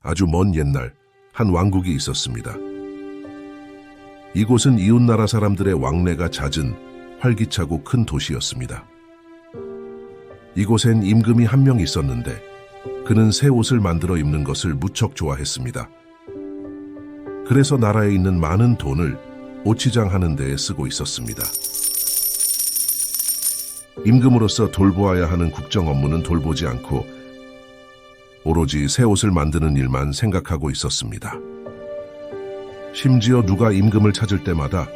아주 먼 옛날 한 왕국이 있었습니다. 이곳은 이웃나라 사람들의 왕래가 잦은 활기차고 큰 도시였습니다. 이곳엔 임금이 한 명 있었는데 그는 새 옷을 만들어 입는 것을 무척 좋아했습니다. 그래서 나라에 있는 많은 돈을 옷치장 하는 데에 쓰고 있었습니다. 임금으로서 돌보아야 하는 국정 업무는 돌보지 않고 오로지 새 옷을 만드는 일만 생각하고 있었습니다. 심지어 누가 임금을 찾을 때마다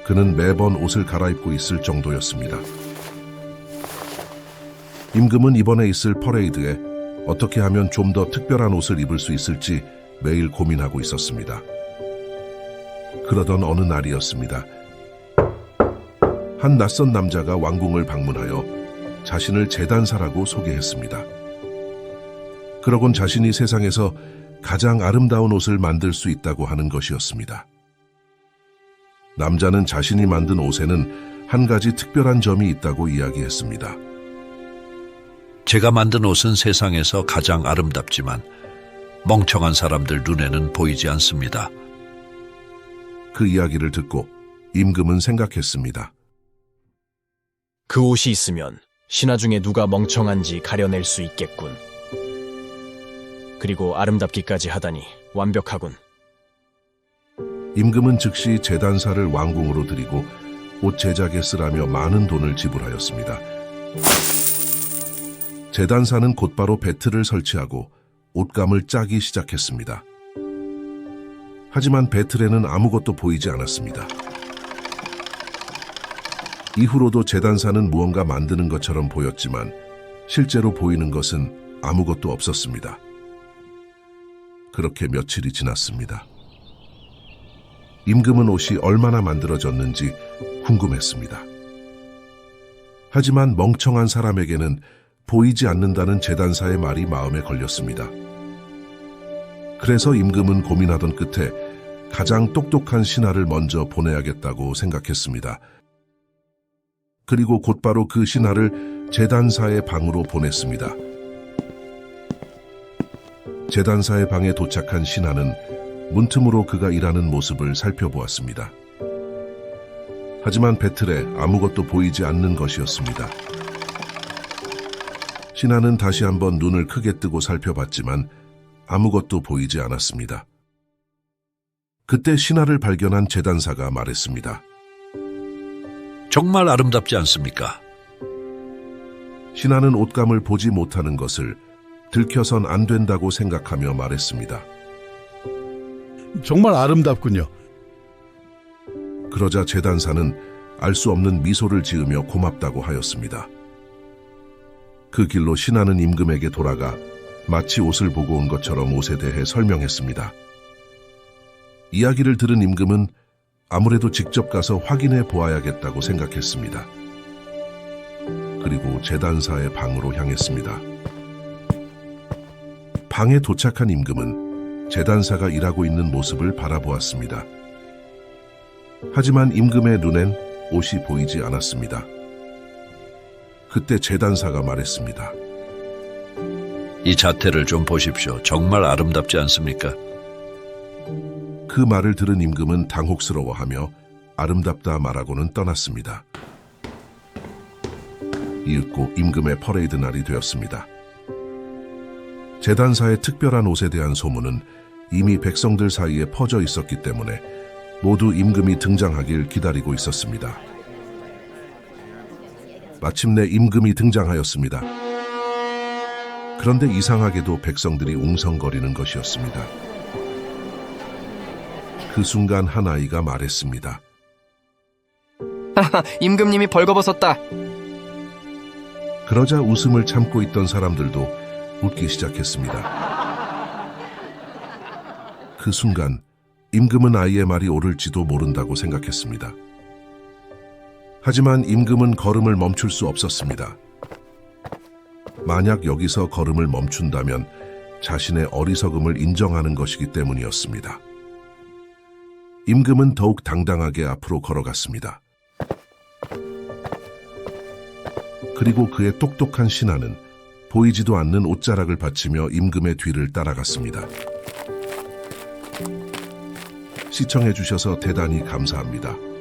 그는 매번 옷을 갈아입고 있을 정도였습니다. 임금은 이번에 있을 퍼레이드에 어떻게 하면 좀 더 특별한 옷을 입을 수 있을지 매일 고민하고 있었습니다. 그러던 어느 날이었습니다. 한 낯선 남자가 왕궁을 방문하여 자신을 재단사라고 소개했습니다. 그러곤 자신이 세상에서 가장 아름다운 옷을 만들 수 있다고 하는 것이었습니다. 남자는 자신이 만든 옷에는 한 가지 특별한 점이 있다고 이야기했습니다. 제가 만든 옷은 세상에서 가장 아름답지만 멍청한 사람들 눈에는 보이지 않습니다. 그 이야기를 듣고 임금은 생각했습니다. 그 옷이 있으면 신하 중에 누가 멍청한지 가려낼 수 있겠군. 그리고 아름답기까지 하다니 완벽하군. 임금은 즉시 재단사를 왕궁으로 들이고 옷 제작에 쓰라며 많은 돈을 지불하였습니다. 재단사는 곧바로 배틀을 설치하고 옷감을 짜기 시작했습니다. 하지만 배틀에는 아무것도 보이지 않았습니다. 이후로도 재단사는 무언가 만드는 것처럼 보였지만 실제로 보이는 것은 아무것도 없었습니다. 그렇게 며칠이 지났습니다. 임금은 옷이 얼마나 만들어졌는지 궁금했습니다. 하지만 멍청한 사람에게는 보이지 않는다는 재단사의 말이 마음에 걸렸습니다. 그래서 임금은 고민하던 끝에 가장 똑똑한 신하를 먼저 보내야겠다고 생각했습니다. 그리고 곧바로 그 신하를 재단사의 방으로 보냈습니다. 재단사의 방에 도착한 신하는 문틈으로 그가 일하는 모습을 살펴보았습니다. 하지만 배틀에 아무것도 보이지 않는 것이었습니다. 신하는 다시 한번 눈을 크게 뜨고 살펴봤지만 아무것도 보이지 않았습니다. 그때 신하를 발견한 재단사가 말했습니다. 정말 아름답지 않습니까? 신하는 옷감을 보지 못하는 것을 들켜선 안 된다고 생각하며 말했습니다. 정말 아름답군요. 그러자 재단사는 알 수 없는 미소를 지으며 고맙다고 하였습니다. 그 길로 신하는 임금에게 돌아가 마치 옷을 보고 온 것처럼 옷에 대해 설명했습니다. 이야기를 들은 임금은 아무래도 직접 가서 확인해 보아야겠다고 생각했습니다. 그리고 재단사의 방으로 향했습니다. 방에 도착한 임금은 재단사가 일하고 있는 모습을 바라보았습니다. 하지만 임금의 눈엔 옷이 보이지 않았습니다. 그때 재단사가 말했습니다. 이 자태를 좀 보십시오. 정말 아름답지 않습니까? 그 말을 들은 임금은 당혹스러워하며 아름답다 말하고는 떠났습니다. 이윽고 임금의 퍼레이드 날이 되었습니다. 재단사의 특별한 옷에 대한 소문은 이미 백성들 사이에 퍼져 있었기 때문에 모두 임금이 등장하길 기다리고 있었습니다. 마침내 임금이 등장하였습니다. 그런데 이상하게도 백성들이 웅성거리는 것이었습니다. 그 순간 한 아이가 말했습니다. 임금님이 벌거벗었다. 그러자 웃음을 참고 있던 사람들도 웃기 시작했습니다. 그 순간 임금은 아이의 말이 옳을지도 모른다고 생각했습니다. 하지만 임금은 걸음을 멈출 수 없었습니다. 만약 여기서 걸음을 멈춘다면 자신의 어리석음을 인정하는 것이기 때문이었습니다. 임금은 더욱 당당하게 앞으로 걸어갔습니다. 그리고 그의 똑똑한 신하는 보이지도 않는 옷자락을 받치며 임금의 뒤를 따라갔습니다. 시청해주셔서 대단히 감사합니다.